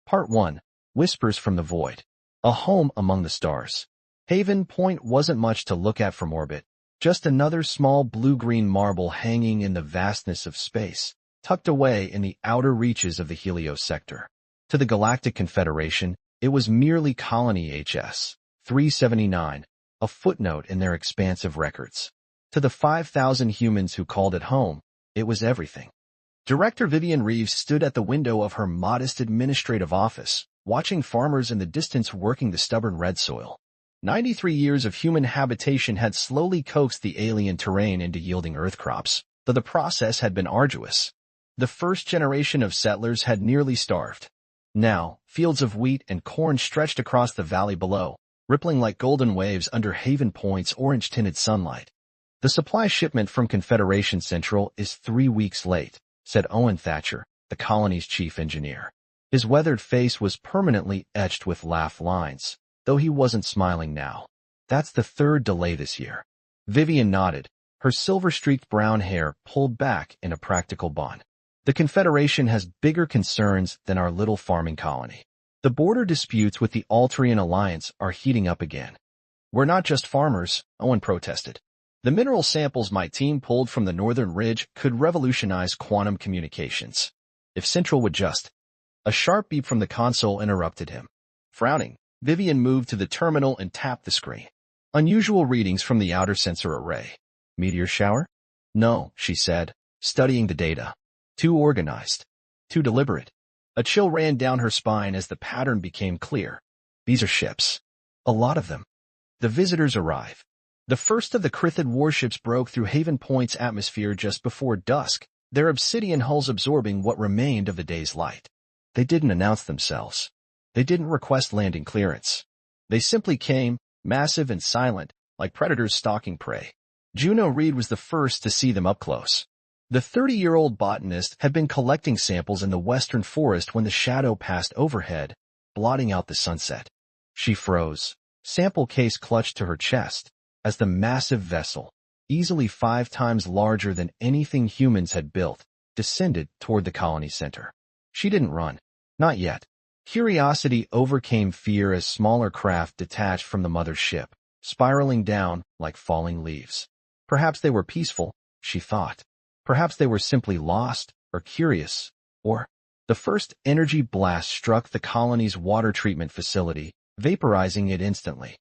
Part 1. Whispers from the Void. A home among the stars. Haven Point wasn't much to look at from orbit, just another small blue-green marble hanging in the vastness of space, tucked away in the outer reaches of the Helios sector. To the Galactic Confederation, it was merely Colony HS 379, a footnote in their expansive records. To the 5,000 humans who called it home, it was everything. Director Vivian Reeves stood at the window of her modest administrative office, watching farmers in the distance working the stubborn red soil. 93 years of human habitation had slowly coaxed the alien terrain into yielding earth crops, though the process had been arduous. The first generation of settlers had nearly starved. Now, fields of wheat and corn stretched across the valley below, rippling like golden waves under Haven Point's orange-tinted sunlight. The supply shipment from Confederation Central is 3 weeks late, said Owen Thatcher, the colony's chief engineer. His weathered face was permanently etched with laugh lines, though he wasn't smiling now. That's the third delay this year. Vivian nodded, her silver-streaked brown hair pulled back in a practical bun. The Confederation has bigger concerns than our little farming colony. The border disputes with the Altrian Alliance are heating up again. We're not just farmers, Owen protested. The mineral samples my team pulled from the northern ridge could revolutionize quantum communications. If Central would just... A sharp beep from the console interrupted him. Frowning, Vivian moved to the terminal and tapped the screen. Unusual readings from the outer sensor array. Meteor shower? No, she said, studying the data. Too organized. Too deliberate. A chill ran down her spine as the pattern became clear. These are ships. A lot of them. The visitors arrive. The first of the Crithid warships broke through Haven Point's atmosphere just before dusk, their obsidian hulls absorbing what remained of the day's light. They didn't announce themselves. They didn't request landing clearance. They simply came, massive and silent, like predators stalking prey. Juno Reed was the first to see them up close. The 30-year-old botanist had been collecting samples in the western forest when the shadow passed overhead, blotting out the sunset. She froze, sample case clutched to her chest, as the massive vessel, easily 5 times larger than anything humans had built, descended toward the colony center. She didn't run. Not yet. Curiosity overcame fear as smaller craft detached from the mother ship, spiraling down like falling leaves. Perhaps they were peaceful, she thought. Perhaps they were simply lost or curious, or... The first energy blast struck the colony's water treatment facility, vaporizing it instantly.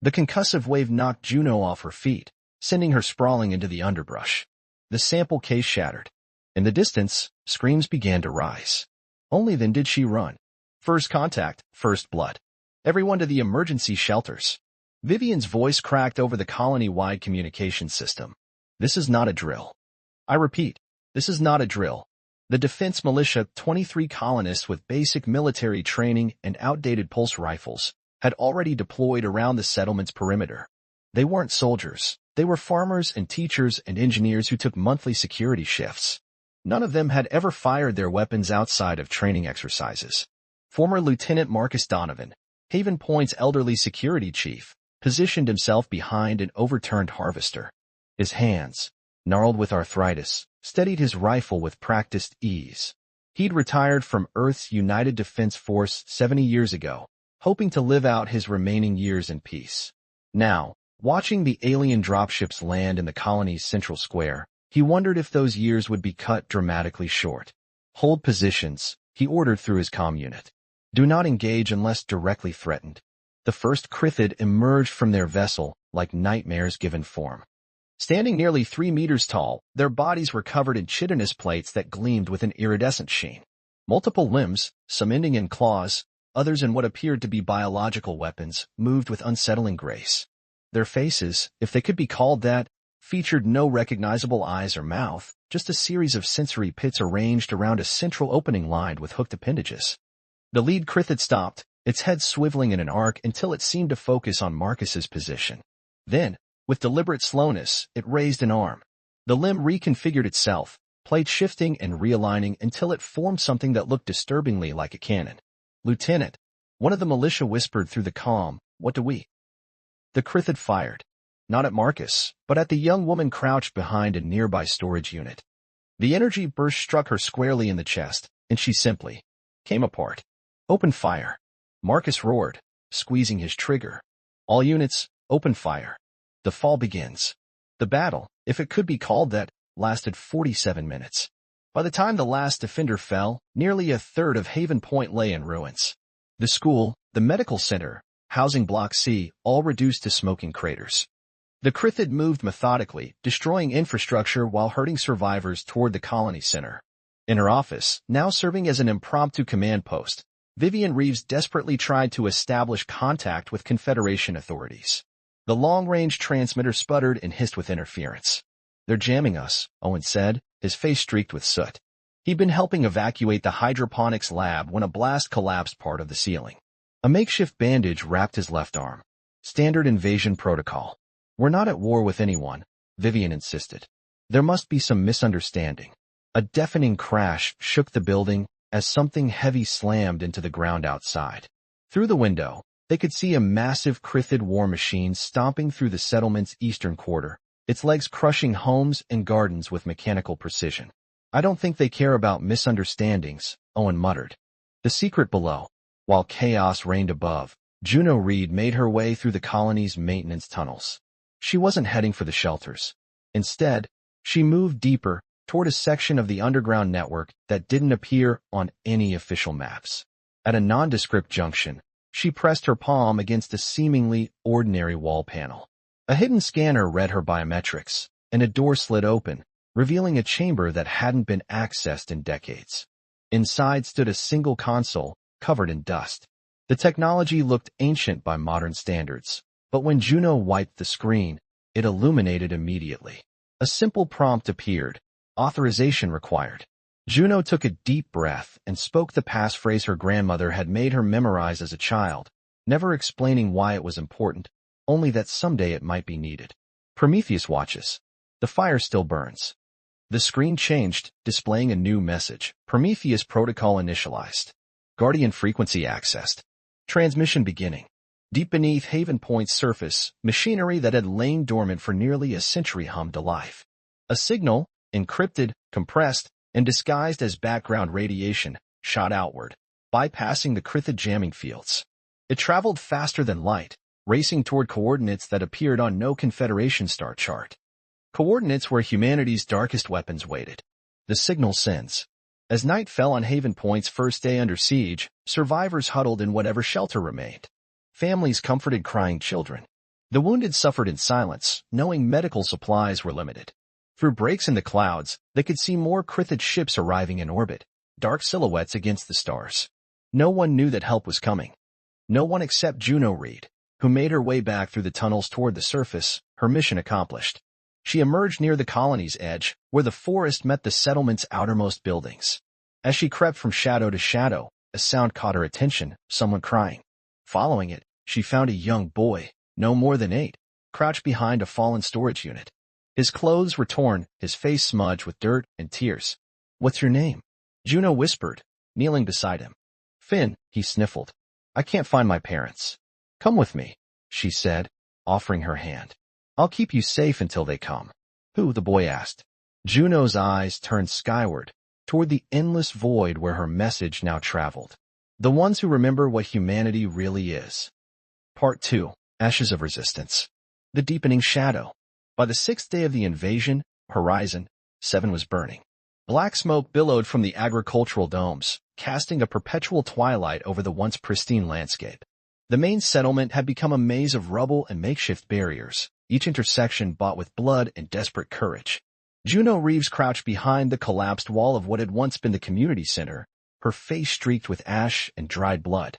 The concussive wave knocked Juno off her feet, sending her sprawling into the underbrush. The sample case shattered. In the distance, screams began to rise. Only then did she run. First contact, first blood. Everyone to the emergency shelters. Vivian's voice cracked over the colony-wide communication system. This is not a drill. I repeat, this is not a drill. The defense militia, 23 colonists with basic military training and outdated pulse rifles, had already deployed around the settlement's perimeter. They weren't soldiers. They were farmers and teachers and engineers who took monthly security shifts. None of them had ever fired their weapons outside of training exercises. Former Lieutenant Marcus Donovan, Haven Point's elderly security chief, positioned himself behind an overturned harvester. His hands, gnarled with arthritis, steadied his rifle with practiced ease. He'd retired from Earth's United Defense Force 70 years ago, hoping to live out his remaining years in peace. Now, watching the alien dropships land in the colony's central square, he wondered if those years would be cut dramatically short. Hold positions, he ordered through his comm unit. Do not engage unless directly threatened. The first Crithid emerged from their vessel like nightmares given form. Standing nearly 3 meters tall, their bodies were covered in chitinous plates that gleamed with an iridescent sheen. Multiple limbs, some ending in claws, others in what appeared to be biological weapons, moved with unsettling grace. Their faces, if they could be called that, featured no recognizable eyes or mouth, just a series of sensory pits arranged around a central opening lined with hooked appendages. The lead Crithid stopped, its head swiveling in an arc until it seemed to focus on Marcus's position. Then, with deliberate slowness, it raised an arm. The limb reconfigured itself, plate shifting and realigning until it formed something that looked disturbingly like a cannon. Lieutenant, one of the militia whispered through the comm, what do we? The Crithid fired. Not at Marcus, but at the young woman crouched behind a nearby storage unit. The energy burst struck her squarely in the chest, and she simply came apart. Open fire. Marcus roared, squeezing his trigger. All units, open fire. The fall begins. The battle, if it could be called that, lasted 47 minutes. By the time the last defender fell, nearly a third of Haven Point lay in ruins. The school, the medical center, housing Block C, all reduced to smoking craters. The Crithid moved methodically, destroying infrastructure while herding survivors toward the colony center. In her office, now serving as an impromptu command post, Vivian Reeves desperately tried to establish contact with Confederation authorities. The long-range transmitter sputtered and hissed with interference. "They're jamming us," Owen said, his face streaked with soot. He'd been helping evacuate the hydroponics lab when a blast collapsed part of the ceiling. A makeshift bandage wrapped his left arm. "Standard invasion protocol. We're not at war with anyone," Vivian insisted. "There must be some misunderstanding." A deafening crash shook the building as something heavy slammed into the ground outside. Through the window, they could see a massive Crithid war machine stomping through the settlement's eastern quarter, its legs crushing homes and gardens with mechanical precision. "I don't think they care about misunderstandings," Owen muttered. The secret below. While chaos reigned above, Juno Reed made her way through the colony's maintenance tunnels. She wasn't heading for the shelters. Instead, she moved deeper toward a section of the underground network that didn't appear on any official maps. At a nondescript junction, she pressed her palm against a seemingly ordinary wall panel. A hidden scanner read her biometrics, and a door slid open, revealing a chamber that hadn't been accessed in decades. Inside stood a single console, covered in dust. The technology looked ancient by modern standards, but when Juno wiped the screen, it illuminated immediately. A simple prompt appeared: authorization required. Juno took a deep breath and spoke the passphrase her grandmother had made her memorize as a child, never explaining why it was important, only that someday it might be needed. Prometheus watches. The fire still burns. The screen changed, displaying a new message. Prometheus protocol initialized. Guardian frequency accessed. Transmission beginning. Deep beneath Haven Point's surface, machinery that had lain dormant for nearly a century hummed to life. A signal, encrypted, compressed, and disguised as background radiation, shot outward, bypassing the Crithid jamming fields. It traveled faster than light, racing toward coordinates that appeared on no Confederation star chart. Coordinates where humanity's darkest weapons waited. The signal sends. As night fell on Haven Point's first day under siege, survivors huddled in whatever shelter remained. Families comforted crying children. The wounded suffered in silence, knowing medical supplies were limited. Through breaks in the clouds, they could see more Crithid ships arriving in orbit, dark silhouettes against the stars. No one knew that help was coming. No one except Juno Reed, who made her way back through the tunnels toward the surface, her mission accomplished. She emerged near the colony's edge, where the forest met the settlement's outermost buildings. As she crept from shadow to shadow, a sound caught her attention, someone crying. Following it, she found a young boy, no more than 8, crouched behind a fallen storage unit. His clothes were torn, his face smudged with dirt and tears. "What's your name?" Juno whispered, kneeling beside him. "Finn," he sniffled. "I can't find my parents." "Come with me," she said, offering her hand. "I'll keep you safe until they come." "Who?" the boy asked. Juno's eyes turned skyward, toward the endless void where her message now traveled. The ones who remember what humanity really is. Part 2. Ashes of Resistance. The deepening shadow. By the 6th day of the invasion, Horizon 7 was burning. Black smoke billowed from the agricultural domes, casting a perpetual twilight over the once pristine landscape. The main settlement had become a maze of rubble and makeshift barriers, each intersection bought with blood and desperate courage. Juno Reeves crouched behind the collapsed wall of what had once been the community center, her face streaked with ash and dried blood.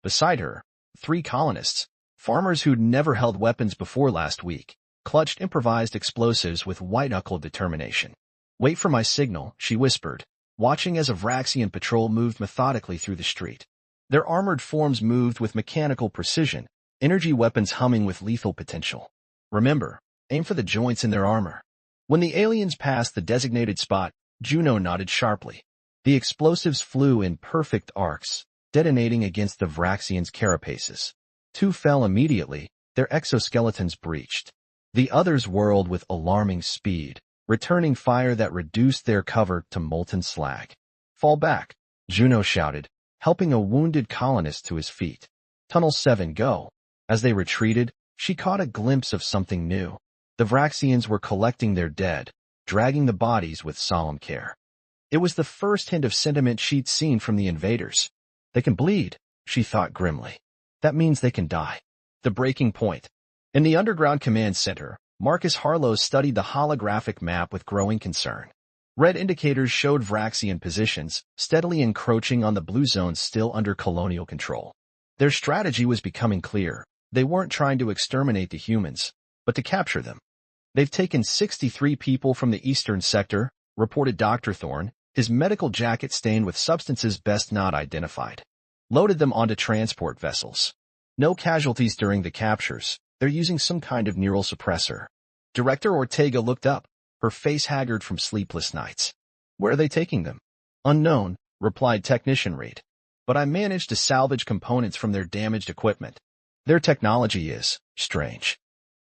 Beside her, 3 colonists, farmers who'd never held weapons before last week, clutched improvised explosives with white-knuckled determination. "Wait for my signal," she whispered, watching as a Vraxian patrol moved methodically through the street. Their armored forms moved with mechanical precision, energy weapons humming with lethal potential. "Remember, aim for the joints in their armor." When the aliens passed the designated spot, Juno nodded sharply. The explosives flew in perfect arcs, detonating against the Vraxians' carapaces. 2 fell immediately, their exoskeletons breached. The others whirled with alarming speed, returning fire that reduced their cover to molten slag. "Fall back," Juno shouted, helping a wounded colonist to his feet. Tunnel 7 go. As they retreated, she caught a glimpse of something new. The Vraxians were collecting their dead, dragging the bodies with solemn care. It was the first hint of sentiment she'd seen from the invaders. They can bleed, she thought grimly. That means they can die. The breaking point. In the underground command center, Marcus Harlow studied the holographic map with growing concern. Red indicators showed Vraxian positions, steadily encroaching on the blue zones still under colonial control. Their strategy was becoming clear. They weren't trying to exterminate the humans, but to capture them. They've taken 63 people from the eastern sector, reported Dr. Thorne, his medical jacket stained with substances best not identified. Loaded them onto transport vessels. No casualties during the captures. They're using some kind of neural suppressor. Director Ortega looked up, her face haggard from sleepless nights. Where are they taking them? Unknown, replied Technician Reed. But I managed to salvage components from their damaged equipment. Their technology is strange.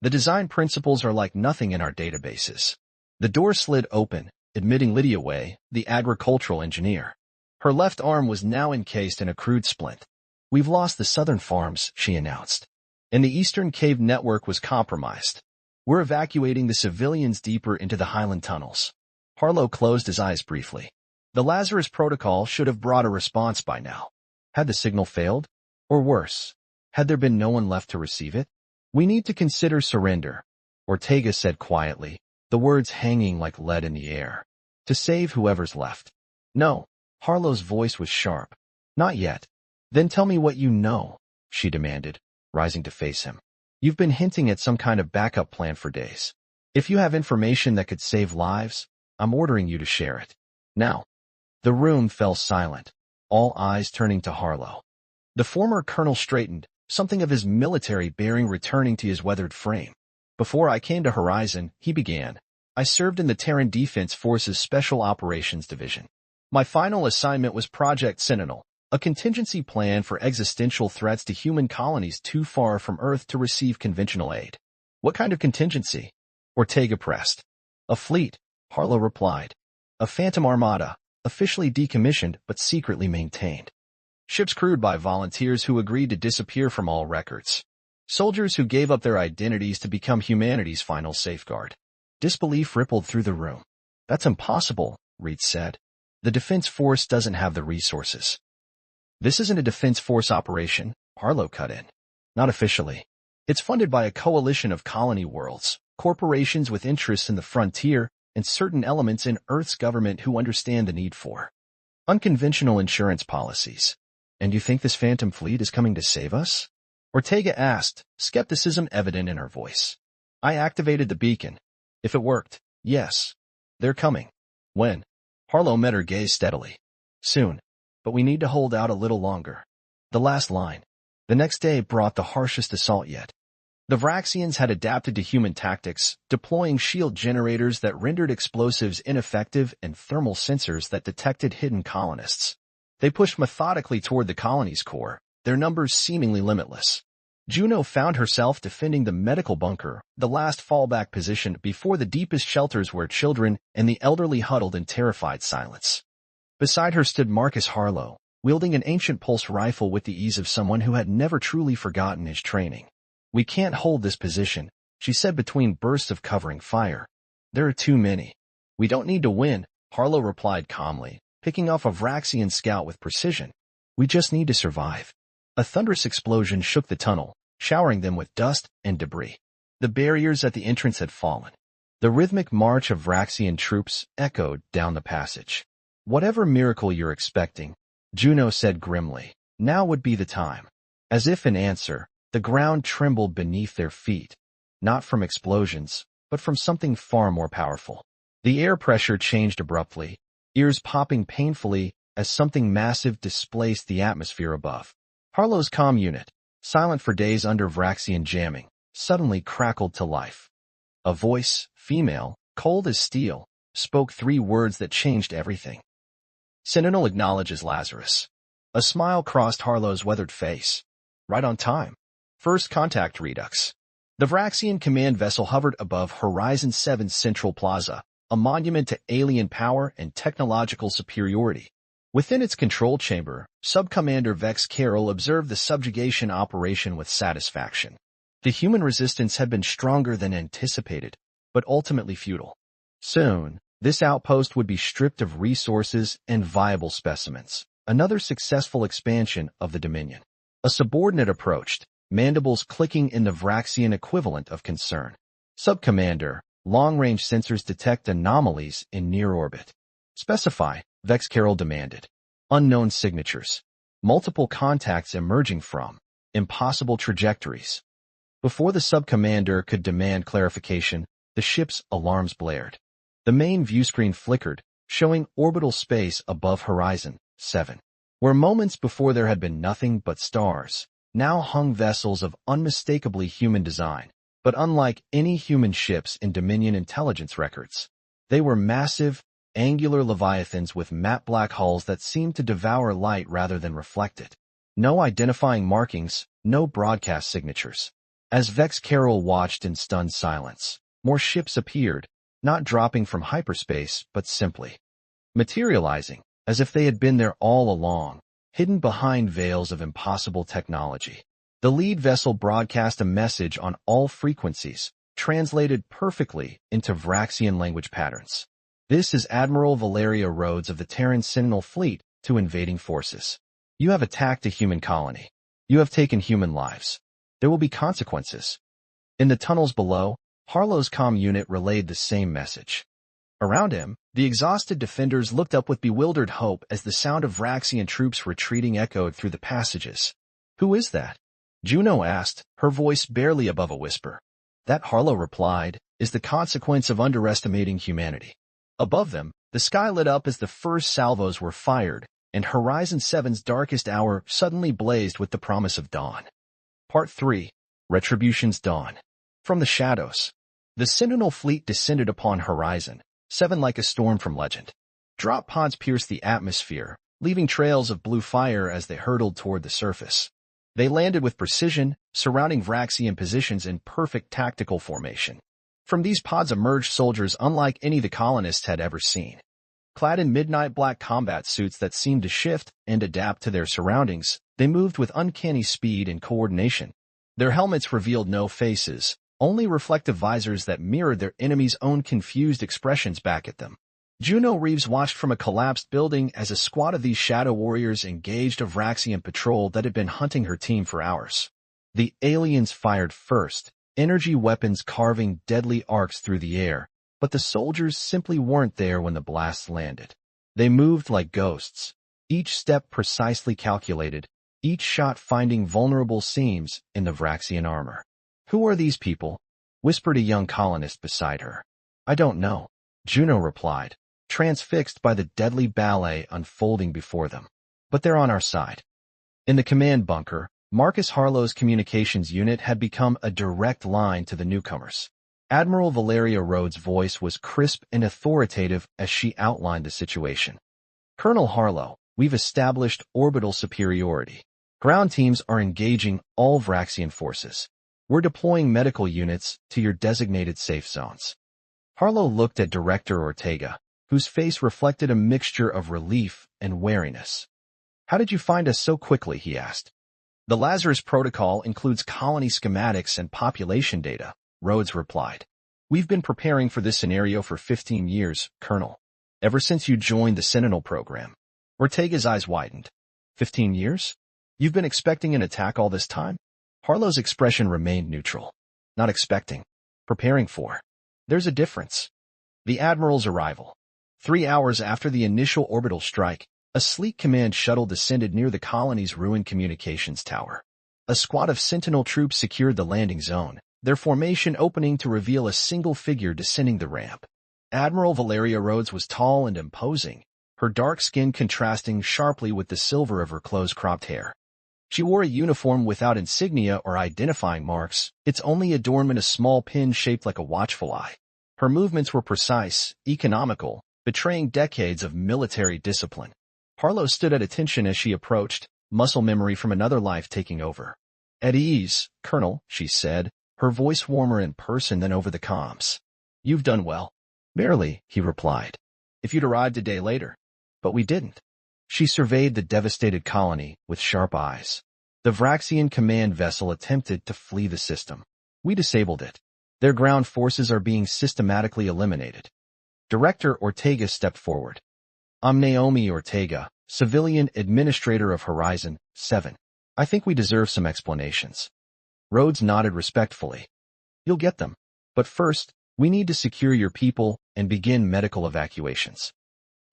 The design principles are like nothing in our databases. The door slid open, admitting Lydia Way, the agricultural engineer. Her left arm was now encased in a crude splint. We've lost the southern farms, she announced. And the eastern cave network was compromised. We're evacuating the civilians deeper into the Highland tunnels. Harlow closed his eyes briefly. The Lazarus Protocol should have brought a response by now. Had the signal failed? Or worse, had there been no one left to receive it? We need to consider surrender, Ortega said quietly, the words hanging like lead in the air. To save whoever's left. No, Harlow's voice was sharp. Not yet. Then tell me what you know, she demanded, rising to face him. You've been hinting at some kind of backup plan for days. If you have information that could save lives, I'm ordering you to share it. Now. The room fell silent, all eyes turning to Harlow. The former colonel straightened, something of his military bearing returning to his weathered frame. Before I came to Horizon, he began, I served in the Terran Defense Forces Special Operations Division. My final assignment was Project Sentinel, a contingency plan for existential threats to human colonies too far from Earth to receive conventional aid. What kind of contingency? Ortega pressed. A fleet, Harlow replied. A Phantom Armada, officially decommissioned but secretly maintained. Ships crewed by volunteers who agreed to disappear from all records. Soldiers who gave up their identities to become humanity's final safeguard. Disbelief rippled through the room. That's impossible, Reed said. The Defense Force doesn't have the resources. This isn't a Defense Force operation, Harlow cut in. Not officially. It's funded by a coalition of colony worlds, corporations with interests in the frontier, and certain elements in Earth's government who understand the need for unconventional insurance policies. And you think this Phantom Fleet is coming to save us? Ortega asked, skepticism evident in her voice. I activated the beacon. If it worked, yes. They're coming. When? Harlow met her gaze steadily. Soon. But we need to hold out a little longer. The last line. The next day brought the harshest assault yet. The Vraxians had adapted to human tactics, deploying shield generators that rendered explosives ineffective and thermal sensors that detected hidden colonists. They pushed methodically toward the colony's core, their numbers seemingly limitless. Juno found herself defending the medical bunker, the last fallback position before the deepest shelters where children and the elderly huddled in terrified silence. Beside her stood Marcus Harlow, wielding an ancient pulse rifle with the ease of someone who had never truly forgotten his training. We can't hold this position, she said between bursts of covering fire. There are too many. We don't need to win, Harlow replied calmly, picking off a Vraxian scout with precision. We just need to survive. A thunderous explosion shook the tunnel, showering them with dust and debris. The barriers at the entrance had fallen. The rhythmic march of Vraxian troops echoed down the passage. Whatever miracle you're expecting, Juno said grimly, now would be the time. As if in answer, the ground trembled beneath their feet, not from explosions, but from something far more powerful. The air pressure changed abruptly, ears popping painfully as something massive displaced the atmosphere above. Harlow's comm unit, silent for days under Vraxian jamming, suddenly crackled to life. A voice, female, cold as steel, spoke 3 words that changed everything. Sentinel acknowledges Lazarus. A smile crossed Harlow's weathered face. Right on time. First contact redux. The Vraxian command vessel hovered above Horizon 7's central plaza, a monument to alien power and technological superiority. Within its control chamber, Sub-Commander Vex Carroll observed the subjugation operation with satisfaction. The human resistance had been stronger than anticipated, but ultimately futile. Soon, this outpost would be stripped of resources and viable specimens, another successful expansion of the Dominion. A subordinate approached, mandibles clicking in the Vraxian equivalent of concern. Sub-Commander, long-range sensors detect anomalies in near orbit. Specify, Vex Carroll demanded. Unknown signatures. Multiple contacts emerging from impossible trajectories. Before the sub-commander could demand clarification, the ship's alarms blared. The main viewscreen flickered, showing orbital space above Horizon 7. Where moments before there had been nothing but stars, now hung vessels of unmistakably human design, but unlike any human ships in Dominion intelligence records. They were massive, angular leviathans with matte black hulls that seemed to devour light rather than reflect it. No identifying markings, no broadcast signatures. As Vex Carroll watched in stunned silence, more ships appeared, not dropping from hyperspace, but simply materializing, as if they had been there all along, hidden behind veils of impossible technology. The lead vessel broadcast a message on all frequencies, translated perfectly into Vraxian language patterns. This is Admiral Valeria Rhodes of the Terran Sentinel Fleet to invading forces. You have attacked a human colony. You have taken human lives. There will be consequences. In the tunnels below, Harlow's comm unit relayed the same message. Around him, the exhausted defenders looked up with bewildered hope as the sound of Vraxian troops retreating echoed through the passages. Who is that? Juno asked, her voice barely above a whisper. That, Harlow replied, is the consequence of underestimating humanity. Above them, the sky lit up as the first salvos were fired, and Horizon 7's darkest hour suddenly blazed with the promise of dawn. Part 3. Retribution's Dawn. From the shadows, the Sentinel fleet descended upon Horizon 7 like a storm from legend. Drop pods pierced the atmosphere, leaving trails of blue fire as they hurtled toward the surface. They landed with precision, surrounding Vraxian positions in perfect tactical formation. From these pods emerged soldiers unlike any the colonists had ever seen. Clad in midnight black combat suits that seemed to shift and adapt to their surroundings, they moved with uncanny speed and coordination. Their helmets revealed no faces, only reflective visors that mirrored their enemies' own confused expressions back at them. Juno Reeves watched from a collapsed building as a squad of these shadow warriors engaged a Vraxian patrol that had been hunting her team for hours. The aliens fired first, energy weapons carving deadly arcs through the air, but the soldiers simply weren't there when the blasts landed. They moved like ghosts, each step precisely calculated, each shot finding vulnerable seams in the Vraxian armor. Who are these people? Whispered a young colonist beside her. I don't know, Juno replied, transfixed by the deadly ballet unfolding before them. But they're on our side. In the command bunker, Marcus Harlow's communications unit had become a direct line to the newcomers. Admiral Valeria Rhodes' voice was crisp and authoritative as she outlined the situation. Colonel Harlow, we've established orbital superiority. Ground teams are engaging all Vraxian forces. We're deploying medical units to your designated safe zones. Harlow looked at Director Ortega, whose face reflected a mixture of relief and wariness. How did you find us so quickly? He asked. The Lazarus Protocol includes colony schematics and population data, Rhodes replied. We've been preparing for this scenario for 15 years, Colonel. Ever since you joined the Sentinel program. Ortega's eyes widened. 15 years? You've been expecting an attack all this time? Harlow's expression remained neutral. Not expecting. Preparing for. There's a difference. The Admiral's arrival. 3 hours after the initial orbital strike, a sleek command shuttle descended near the colony's ruined communications tower. A squad of Sentinel troops secured the landing zone, their formation opening to reveal a single figure descending the ramp. Admiral Valeria Rhodes was tall and imposing, her dark skin contrasting sharply with the silver of her close-cropped hair. She wore a uniform without insignia or identifying marks, its only adornment a small pin shaped like a watchful eye. Her movements were precise, economical, betraying decades of military discipline. Harlow stood at attention as she approached, muscle memory from another life taking over. At ease, Colonel, she said, her voice warmer in person than over the comms. You've done well. Barely, he replied. If you'd arrived a day later. But we didn't. She surveyed the devastated colony with sharp eyes. The Vraxian command vessel attempted to flee the system. We disabled it. Their ground forces are being systematically eliminated. Director Ortega stepped forward. I'm Naomi Ortega, civilian administrator of Horizon 7. I think we deserve some explanations. Rhodes nodded respectfully. You'll get them. But first, we need to secure your people and begin medical evacuations.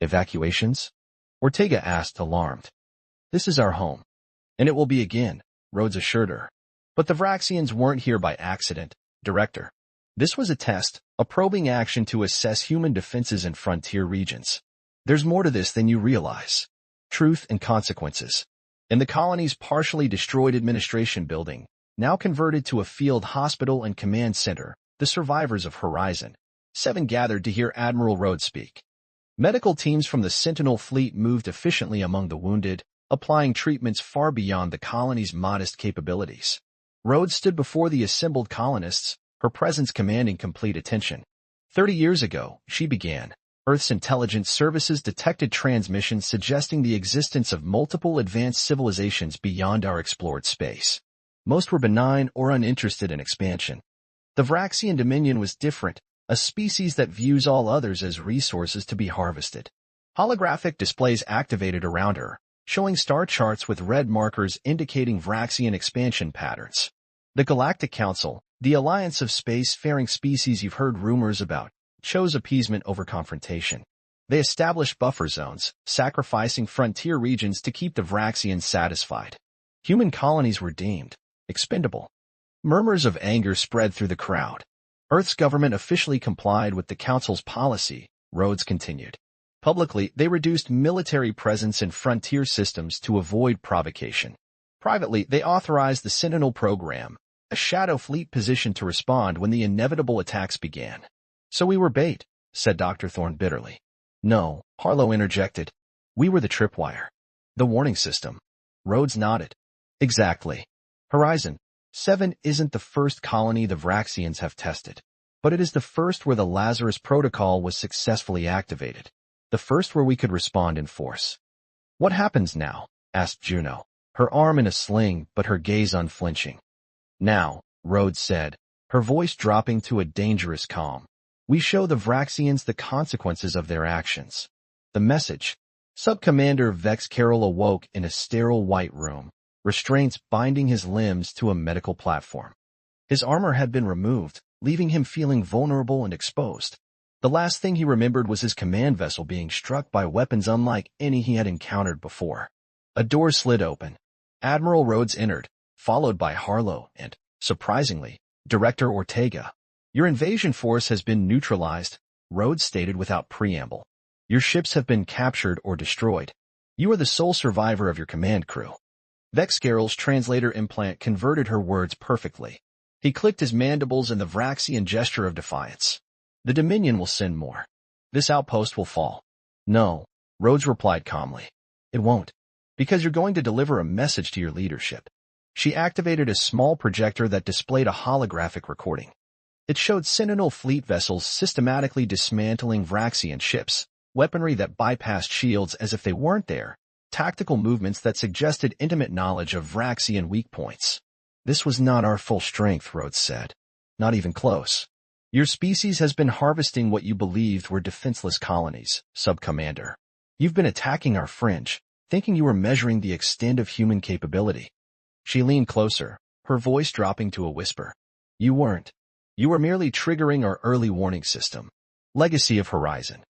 Evacuations? Ortega asked, alarmed. This is our home. And it will be again, Rhodes assured her. But the Vraxians weren't here by accident, Director. This was a test, a probing action to assess human defenses in frontier regions. There's more to this than you realize. Truth and consequences. In the colony's partially destroyed administration building, now converted to a field hospital and command center, the survivors of Horizon 7 gathered to hear Admiral Rhodes speak. Medical teams from the Sentinel fleet moved efficiently among the wounded, applying treatments far beyond the colony's modest capabilities. Rhodes stood before the assembled colonists, her presence commanding complete attention. 30 years ago, she began. Earth's intelligence services detected transmissions suggesting the existence of multiple advanced civilizations beyond our explored space. Most were benign or uninterested in expansion. The Vraxian Dominion was different, a species that views all others as resources to be harvested. Holographic displays activated around her, showing star charts with red markers indicating Vraxian expansion patterns. The Galactic Council, the alliance of space-faring species you've heard rumors about, chose appeasement over confrontation. They established buffer zones, sacrificing frontier regions to keep the Vraxians satisfied. Human colonies were deemed expendable. Murmurs of anger spread through the crowd. Earth's government officially complied with the Council's policy, Rhodes continued. Publicly, they reduced military presence in frontier systems to avoid provocation. Privately, they authorized the Sentinel program, a shadow fleet positioned to respond when the inevitable attacks began. So we were bait, said Dr. Thorne bitterly. No, Harlow interjected. We were the tripwire. The warning system. Rhodes nodded. Exactly. Horizon 7 isn't the first colony the Vraxians have tested, but it is the first where the Lazarus Protocol was successfully activated. The first where we could respond in force. What happens now? Asked Juno, her arm in a sling but her gaze unflinching. Now, Rhodes said, her voice dropping to a dangerous calm. We show the Vraxians the consequences of their actions. The message. Sub-Commander Vex Carroll awoke in a sterile white room, restraints binding his limbs to a medical platform. His armor had been removed, leaving him feeling vulnerable and exposed. The last thing he remembered was his command vessel being struck by weapons unlike any he had encountered before. A door slid open. Admiral Rhodes entered, followed by Harlow and, surprisingly, Director Ortega. Your invasion force has been neutralized, Rhodes stated without preamble. Your ships have been captured or destroyed. You are the sole survivor of your command crew. Vex Carroll's translator implant converted her words perfectly. He clicked his mandibles in the Vraxian gesture of defiance. The Dominion will send more. This outpost will fall. No, Rhodes replied calmly. It won't. Because you're going to deliver a message to your leadership. She activated a small projector that displayed a holographic recording. It showed Sentinel fleet vessels systematically dismantling Vraxian ships, weaponry that bypassed shields as if they weren't there, tactical movements that suggested intimate knowledge of Vraxian weak points. This was not our full strength, Rhodes said. Not even close. Your species has been harvesting what you believed were defenseless colonies, Sub-Commander. You've been attacking our fringe, thinking you were measuring the extent of human capability. She leaned closer, her voice dropping to a whisper. You weren't. You were merely triggering our early warning system. Legacy of Horizon.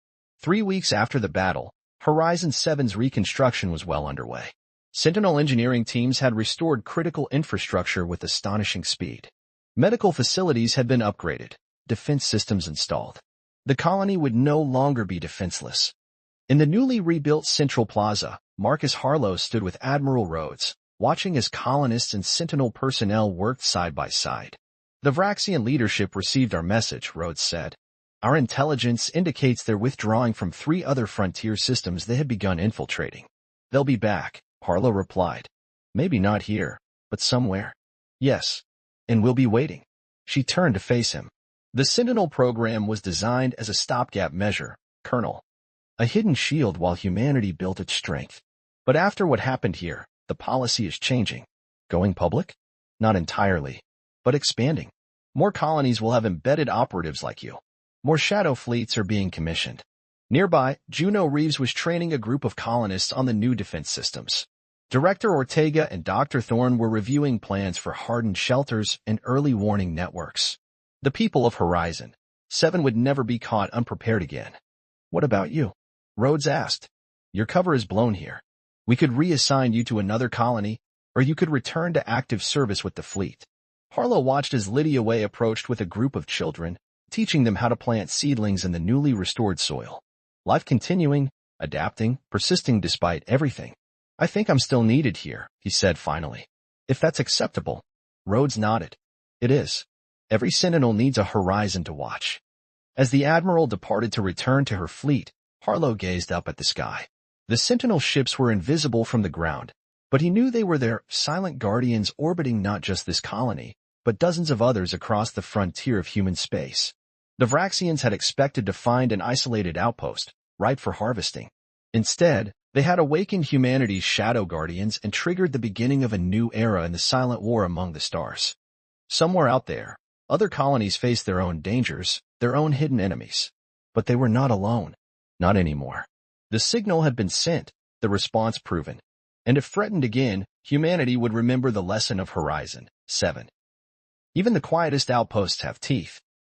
3 weeks after the battle, Horizon 7's reconstruction was well underway. Sentinel engineering teams had restored critical infrastructure with astonishing speed. Medical facilities had been upgraded, defense systems installed. The colony would no longer be defenseless. In the newly rebuilt Central Plaza, Marcus Harlow stood with Admiral Rhodes, watching as colonists and Sentinel personnel worked side by side. The Vraxian leadership received our message, Rhodes said. Our intelligence indicates they're withdrawing from 3 other frontier systems they had begun infiltrating. They'll be back, Harlow replied. Maybe not here, but somewhere. Yes. And we'll be waiting. She turned to face him. The Sentinel program was designed as a stopgap measure, Colonel. A hidden shield while humanity built its strength. But after what happened here, the policy is changing. Going public? Not entirely, but expanding. More colonies will have embedded operatives like you. More shadow fleets are being commissioned. Nearby, Juno Reeves was training a group of colonists on the new defense systems. Director Ortega and Dr. Thorne were reviewing plans for hardened shelters and early warning networks. The people of Horizon 7 would never be caught unprepared again. What about you? Rhodes asked. Your cover is blown here. We could reassign you to another colony, or you could return to active service with the fleet. Harlow watched as Lydia Way approached with a group of children, teaching them how to plant seedlings in the newly restored soil. Life continuing, adapting, persisting despite everything. I think I'm still needed here, he said finally. If that's acceptable. Rhodes nodded. It is. Every Sentinel needs a horizon to watch. As the Admiral departed to return to her fleet, Harlow gazed up at the sky. The Sentinel ships were invisible from the ground, but he knew they were their silent guardians orbiting not just this colony, but dozens of others across the frontier of human space. The Vraxians had expected to find an isolated outpost, ripe for harvesting. Instead, they had awakened humanity's shadow guardians and triggered the beginning of a new era in the silent war among the stars. Somewhere out there, other colonies faced their own dangers, their own hidden enemies. But they were not alone. Not anymore. The signal had been sent, the response proven. And if threatened again, humanity would remember the lesson of Horizon 7. Even the quietest outposts have teeth.